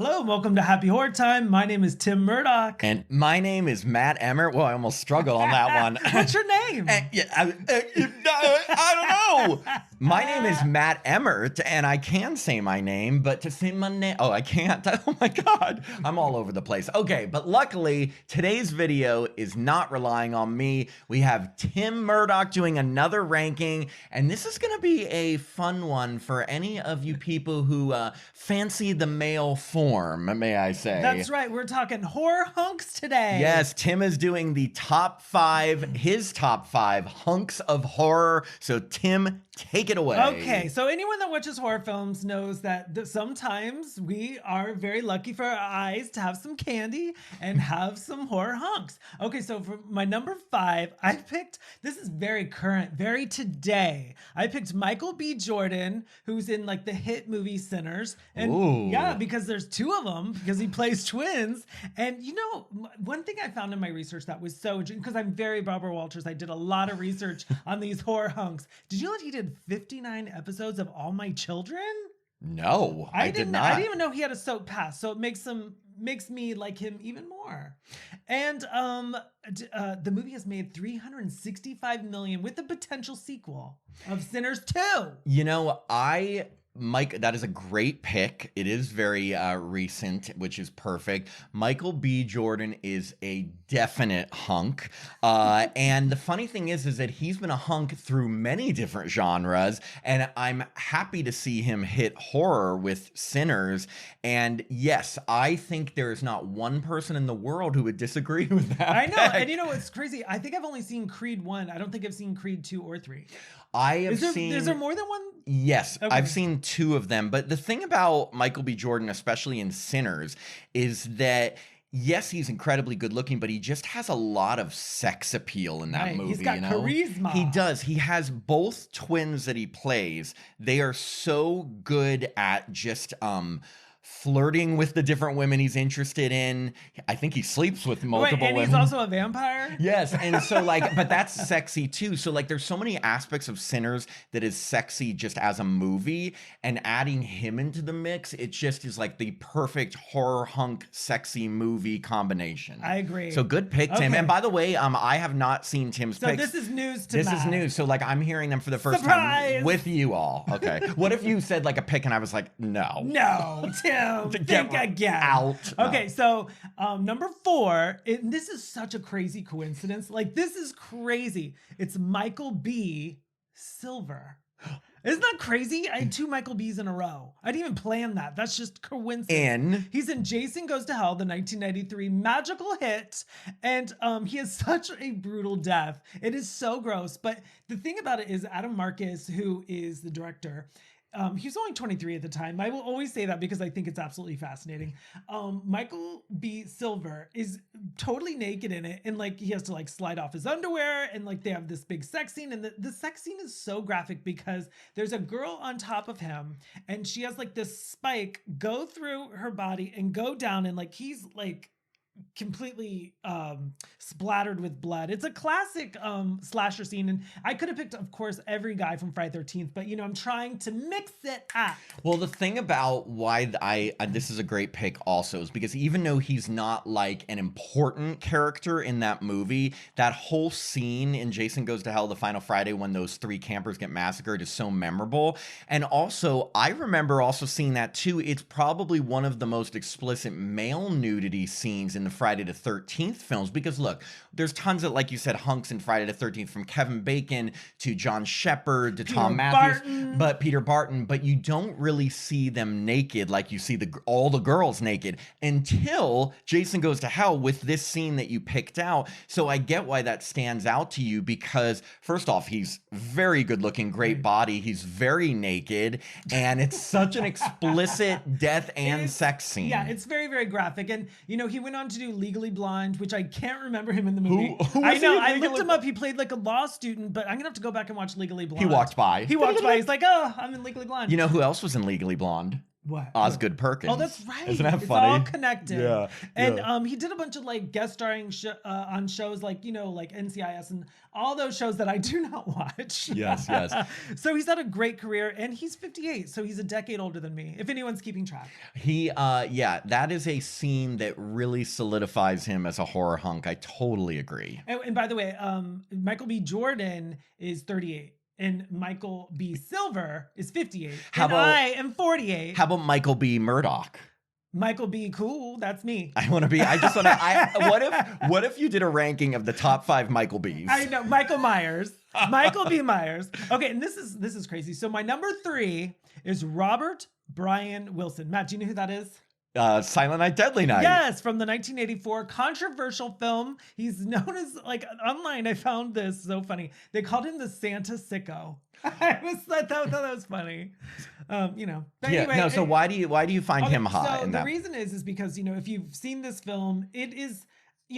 Hello, welcome to Happy Horror Time. My name is Tim Murdoch. And my name is Matt Emmert. Well, I almost struggled on that one. What's your name? I don't know. My name is Matt Emmert, and I can say my name, but to say my name, oh, I can't. Oh my God, I'm all over the place. Okay, but luckily, today's video is not relying on me. We have Tim Murdoch doing another ranking, and this is going to be a fun one for any of you people who fancy the male form, may I say. That's right. We're talking horror hunks today. Yes, Tim is doing the top five, his top five hunks of horror. So Tim, take it away. Okay, so anyone that watches horror films knows that sometimes we are very lucky for our eyes to have some candy and have some horror hunks. Okay, so for my number five, I picked, this is very current, very today. I picked Michael B. Jordan, who's in like the hit movie Sinners. And Ooh. yeah, because there's two of them, because he plays twins. And you know, one thing I found in my research that was so interesting, because I'm very Barbara Walters, I did a lot of research on these horror hunks. Did you know that he did 59 episodes of All My Children? No, I did not. I didn't even know he had a soap pass, so it makes me like him even more. And the movie has made $365 million with a potential sequel of Sinners 2. You know, Mike, that is a great pick. It is very recent, which is perfect. Michael B. Jordan is a definite hunk. And the funny thing is that he's been a hunk through many different genres. And I'm happy to see him hit horror with Sinners. And yes, I think there is not one person in the world who would disagree with that. I know. pick. And you know what's crazy? I think I've only seen Creed 1. I don't think I've seen Creed 2 or 3. Is there more than one? Yes, Okay. I've seen two of them. But the thing about Michael B. Jordan, especially in Sinners, is that yes, he's incredibly good looking, but he just has a lot of sex appeal in that Right, movie. he's got charisma. He does. He has both twins that he plays. They are so good at just flirting with the different women he's interested in. I think he sleeps with multiple and women. he's also a vampire? Yes, and so like, but that's sexy too. So like, there's so many aspects of Sinners that is sexy just as a movie, and adding him into the mix, it just is like the perfect horror hunk sexy movie combination. I agree. So good pick, Tim. Okay. And by the way, I have not seen Tim's So picks. this is news to This Matt. is news. So like, I'm hearing them for the first Surprise! time with you all. Okay. What if you said like a pick and I was like, no. No, Tim, think again. Out. No. Okay, so number four, this is such a crazy coincidence. Like, this is crazy. It's Michael B. Silver. Isn't that crazy? I had two Michael B's in a row. I didn't even plan that. That's just coincidence. He's in Jason Goes to Hell, the 1993 magical hit, and he has such a brutal death. It is so gross. But the thing about it is Adam Marcus, who is the director, he was only 23 at the time. I will always say that because I think it's absolutely fascinating. Michael B. Silver is totally naked in it, and like he has to like slide off his underwear, and like they have this big sex scene, and the sex scene is so graphic because there's a girl on top of him, and she has like this spike go through her body and go down, and like he's like completely splattered with blood. It's a classic slasher scene, and I could have picked, of course, every guy from Friday the 13th, but you know, I'm trying to mix it up. Well, the thing about why this is a great pick also is because even though he's not like an important character in that movie, that whole scene in Jason Goes to Hell, the final Friday, when those three campers get massacred is so memorable. And also, I remember also seeing that too. It's probably one of the most explicit male nudity scenes in the Friday the 13th films, because look, there's tons of, like you said, hunks in Friday the 13th, from Kevin Bacon to John Shepard to Tom Matthews, but Peter Barton, but you don't really see them naked like you see all the girls naked until Jason Goes to Hell with this scene that you picked out. So I get why that stands out to you, because first off, he's very good looking, great body, he's very naked, and it's such an explicit death and sex scene. Yeah, it's very, very graphic. And you know, he went on to do Legally Blonde, which I can't remember him in the movie. Who I know, I looked him up. He played like a law student, but I'm gonna have to go back and watch Legally Blonde. He walked by. He's like, oh, I'm in Legally Blonde. You know who else was in Legally Blonde? What? Osgood Perkins. Oh, that's right. Isn't that it's funny? all connected. Yeah. And yeah. he did a bunch of like guest starring on shows like, like NCIS and all those shows that I do not watch. Yes, yes. So he's had a great career and he's 58. So he's a decade older than me, if anyone's keeping track. Yeah, that is a scene that really solidifies him as a horror hunk. I totally agree. And by the way, Michael B. Jordan is 38. And Michael B. Silver is 58. I am 48. How about Michael B. Murdoch? Michael B. Cool, that's me. What if you did a ranking of the top 5 Michael B's? I know, Michael Myers. Michael B. Myers. Okay, and this is crazy. So my number 3 is Robert Brian Wilson. Matt, do you know who that is? Silent Night, Deadly Night. Yes, from the 1984 controversial film. He's known as, like, online, I found this so funny. They called him the Santa Sicko. I thought that was funny. But anyway, no. So why do you find him hot? So in the that? reason is because if you've seen this film, it is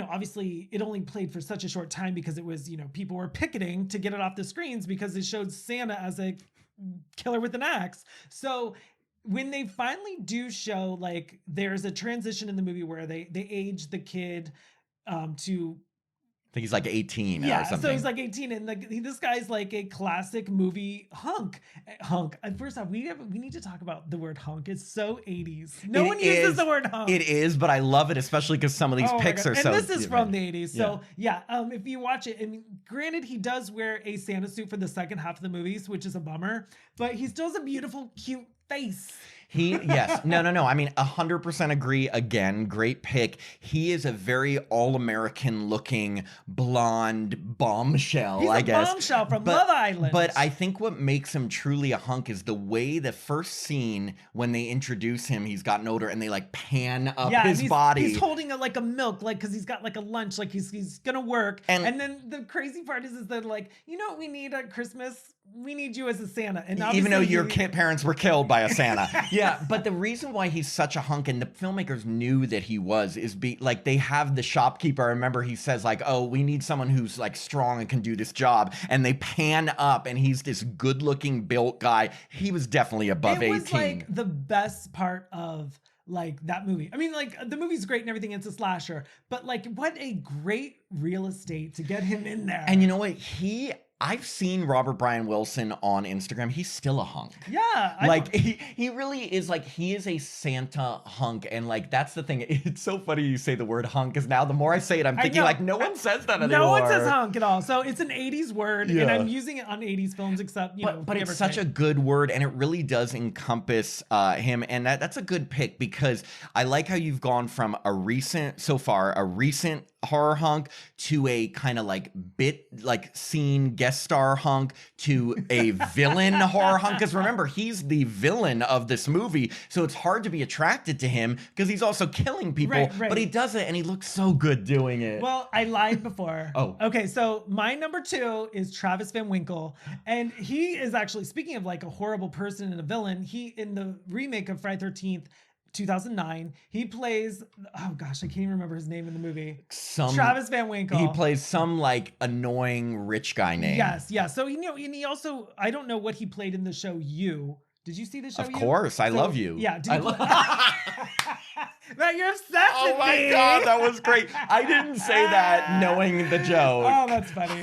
obviously it only played for such a short time because it was people were picketing to get it off the screens because it showed Santa as a killer with an axe. So when they finally do show, like, there's a transition in the movie where they age the kid to, I think he's like 18 or something. So he's like 18, and like this guy's like a classic movie hunk. First off, we need to talk about the word hunk. It's so 80s. No one uses the word hunk. It is, but I love it, especially because some of these pics are so. And this is from the 80s. So if you watch it, and granted, he does wear a Santa suit for the second half of the movies, which is a bummer, but he still has a beautiful, cute face. Yes. No. I mean, 100% agree. Again, great pick. He is a very all-American looking blonde bombshell, He's I a guess. bombshell from Love Island. But I think what makes him truly a hunk is the way the first scene when they introduce him, he's gotten older and they like pan up his body. He's holding like a milk, like, because he's got like a lunch, like he's gonna work. And then the crazy part is that, like, what we need at Christmas? We need you as a Santa. And even though your parents were killed by a Santa. Yeah, but the reason why he's such a hunk, and the filmmakers knew that he was, is like they have the shopkeeper. I remember he says like, oh, we need someone who's like strong and can do this job. And they pan up and he's this good looking built guy. He was definitely above 18. It was like the best part of like that movie. I mean, like, the movie's great and everything. It's a slasher, but like, what a great real estate to get him in there. And you know what? I've seen Robert Brian Wilson on Instagram. He's still a hunk. Yeah. He really is, like, he is a Santa hunk. And like, that's the thing. It's so funny you say the word hunk, because now the more I say it, I'm thinking like, no one says that anymore. No one says hunk at all. So it's an 80s word, and I'm using it on 80s films, except, but it's such a good word, and it really does encompass him. And that's a good pick, because I like how you've gone from a recent horror hunk to a kind of like scene guest star hunk to a villain horror hunk, because remember, he's the villain of this movie, so it's hard to be attracted to him because he's also killing people. Right. But he does it and he looks so good doing it. Well, I lied before. Okay, so my number 2 is Travis Van Winkle, and he is actually, speaking of like a horrible person and a villain, he, in the remake of Friday 13th 2009, he plays, oh gosh, I can't even remember his name in the movie. Travis Van Winkle. He plays some like annoying rich guy name. Yes. So and he also, I don't know what he played in the show You. Did you see the show? Of course, I love You. Yeah. Matt, you're obsessed with me. Oh my God, that was great. I didn't say that knowing the joke. Oh, that's funny.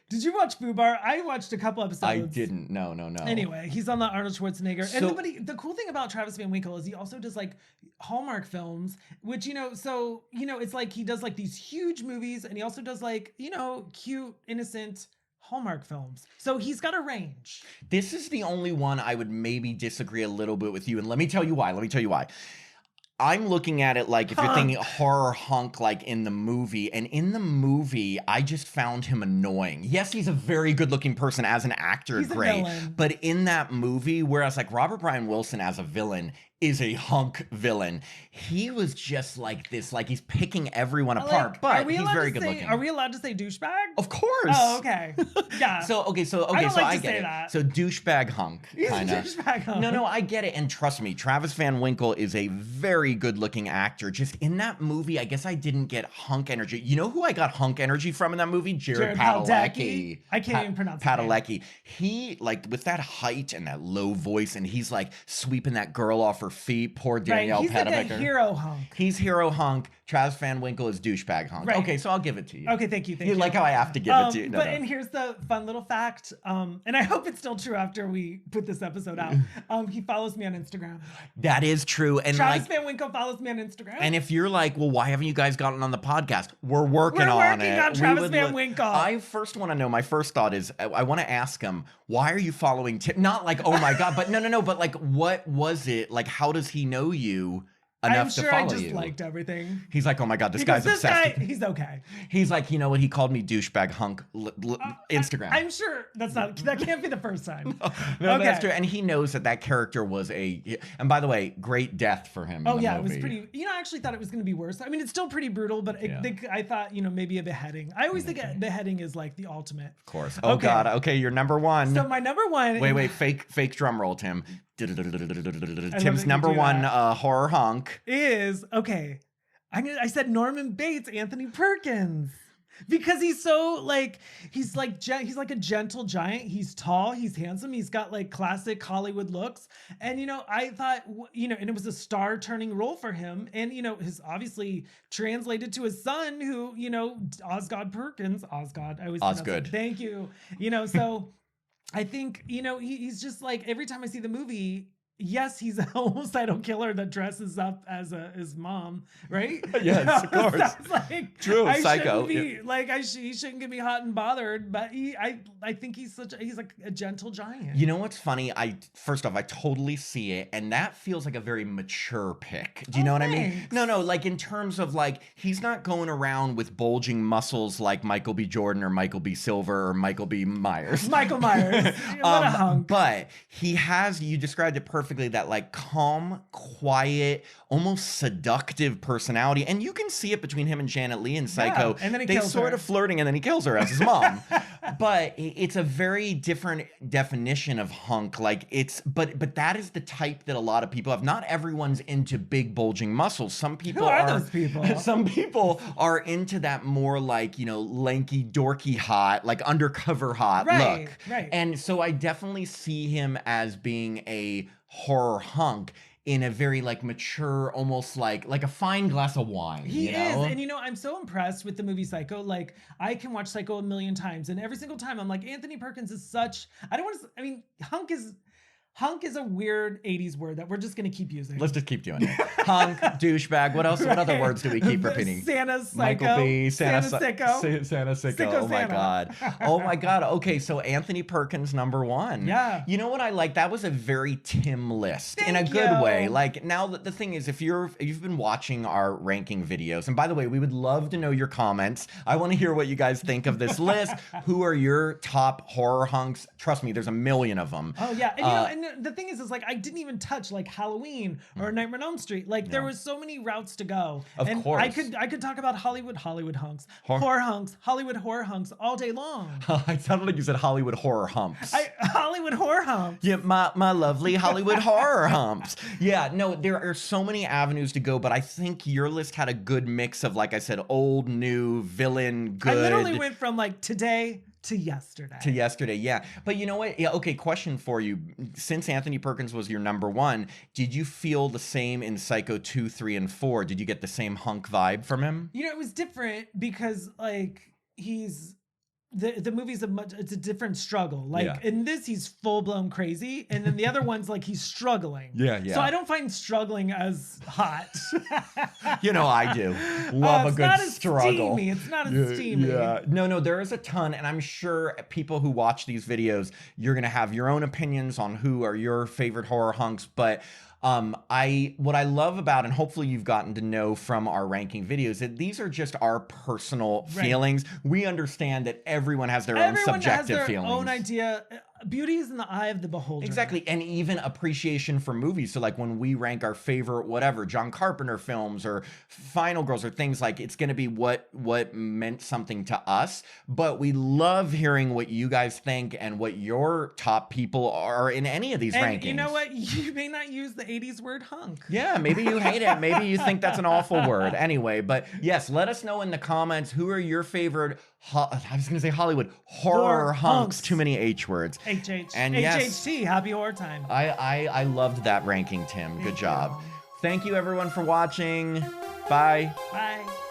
Did you watch Fubar? I watched a couple episodes. I didn't. No. Anyway, he's on the Arnold Schwarzenegger. And the cool thing about Travis Van Winkle is he also does like Hallmark films, which, it's like he does like these huge movies, and he also does like, cute, innocent Hallmark films. So he's got a range. This is the only one I would maybe disagree a little bit with you. And let me tell you why. I'm looking at it like, if you're thinking horror hunk, like in the movie, and in the movie, I just found him annoying. Yes, he's a very good looking person as an actor, he's great. A villain. But in that movie, whereas like Robert Brian Wilson as a villain is a hunk villain. He was just like this, like he's picking everyone apart, but he's very good looking. Are we allowed to say douchebag? Of course. Oh, okay. Yeah. So I don't so like I to get say it. that. So douchebag hunk, He's kind a of. douchebag hunk. No, I get it, and trust me, Travis Van Winkle is a very good-looking actor. Just in that movie, I guess I didn't get hunk energy. You know who I got hunk energy from in that movie? Jared Padalecki. I can't even pronounce his name. Padalecki. He, like, with that height and that low voice, and he's like sweeping that girl off her feet. Poor Danielle He's like a Panabaker. hero hunk. He's hero hunk. Travis Van Winkle is douchebag hunk. Right. Okay, so I'll give it to you. Okay, thank you. You like how I have to give it to you? And here's the fun little fact, and I hope it's still true after we put this episode out. He follows me on Instagram. That is true. And Travis Van Winkle follows me on Instagram. And if you're like, well, why haven't you guys gotten on the podcast? We're working on it. We're working on Travis Van Winkle. I first want to know, my first thought is, I want to ask him, why are you following Tim? Not like, oh my God, but no, but like, what was it? Like, how does he know you enough to follow you? I'm sure I just liked everything. He's like, oh my God, this guy's obsessed. He's okay. He's like, you know what? He called me douchebag hunk Instagram. I'm sure that can't be the first time. No, okay. That's true. And he knows that character was and by the way, great death for him. Oh yeah, movie. It was pretty, I actually thought it was going to be worse. I mean, it's still pretty brutal, but I thought, maybe a beheading. I always think a beheading is like the ultimate. Of course. Oh okay. God. Okay. You're number one. So my number one. Wait, fake drum roll, Tim. Tim's number one horror hunk is I said Norman Bates, Anthony Perkins, because he's so he's like a gentle giant. He's tall, he's handsome, he's got like classic Hollywood looks, and I thought and it was a star turning role for him, and his obviously translated to his son, who Osgood Perkins. Osgood, I always Osgood. Thank you. So. I think, he's just like, every time I see the movie, yes, he's a homicidal killer that dresses up as his mom, right? Yes, of course. True, psycho. He shouldn't get me hot and bothered, but I think he's like a gentle giant. You know what's funny? First off, I totally see it, and that feels like a very mature pick. Do you know what I mean? No, like in terms of like, he's not going around with bulging muscles like Michael B. Jordan or Michael B. Silver or Michael B. Myers. Michael Myers. What a hunk. But he has, you described it perfectly, that like calm, quiet, almost seductive personality, and you can see it between him and Janet Leigh in Psycho. And then they sort of flirting, and then he kills her as his mom. But it's a very different definition of hunk. Like but that is the type that a lot of people have. Not everyone's into big bulging muscles. Some people are those people. Some people are into that more like lanky, dorky, hot, like undercover hot look. Right. And so I definitely see him as being a horror hunk in a very like mature, almost like a fine glass of wine. He is, and I'm so impressed with the movie Psycho. Like, I can watch Psycho a million times, and every single time I'm like, Anthony Perkins is such. Hunk is a weird 80s word that we're just going to keep using. Let's just keep doing it. Hunk, douchebag. What else? Right. What other words do we keep repeating? Santa Psycho. Michael B. Santa Sicko. Santa Sicko. Sicko Oh my God. Oh my God. Okay, so Anthony Perkins, number one. Yeah. You know what I like? That was a very Tim list. Thank in a good you. way. Like, now the thing is, if you've been watching our ranking videos, and by the way, we would love to know your comments. I want to hear what you guys think of this list. Who are your top horror hunks? Trust me, there's a million of them. Oh yeah. And and the thing is like, I didn't even touch like Halloween or Nightmare on Elm Street. Like, there was so many routes to go. Of course. I could talk about Hollywood hunks, horror hunks, Hollywood horror hunks all day long. I sounded like you said Hollywood horror humps. Hollywood horror humps. Yeah, my lovely Hollywood horror humps. Yeah, no, there are so many avenues to go, but I think your list had a good mix of, like I said, old, new, villain, good. I literally went from like today to yesterday. Yeah. But you know what? Yeah, okay, question for you. Since Anthony Perkins was your number one, did you feel the same in Psycho 2, 3, and 4? Did you get the same hunk vibe from him? It was different because like he's the movie's it's a different struggle. Like in this, he's full blown crazy, and then the other one's like he's struggling. Yeah. So I don't find struggling as hot. I do love a good struggle. It's not as steamy. Yeah. No, there is a ton, and I'm sure people who watch these videos, you're gonna have your own opinions on who are your favorite horror hunks, but. What I love about, and hopefully you've gotten to know from our ranking videos, that these are just our personal feelings. We understand that everyone has their own subjective feelings. Own idea. beauty is in the eye of the beholder. Exactly. And even appreciation for movies. So like when we rank our favorite whatever John Carpenter films or Final Girls or things, like it's going to be what meant something to us. But we love hearing what you guys think and what your top people are in any of these and rankings. You know what? You may not use the 80s word hunk. Yeah, maybe you hate it. Maybe you think that's an awful word. Anyway, but yes, let us know in the comments who are your favorite, I was going to say Hollywood, horror hunks. Too many H words. HH. And HHT, happy horror time. I loved that ranking, Tim. Good job. Thank you everyone for watching. Bye. Bye.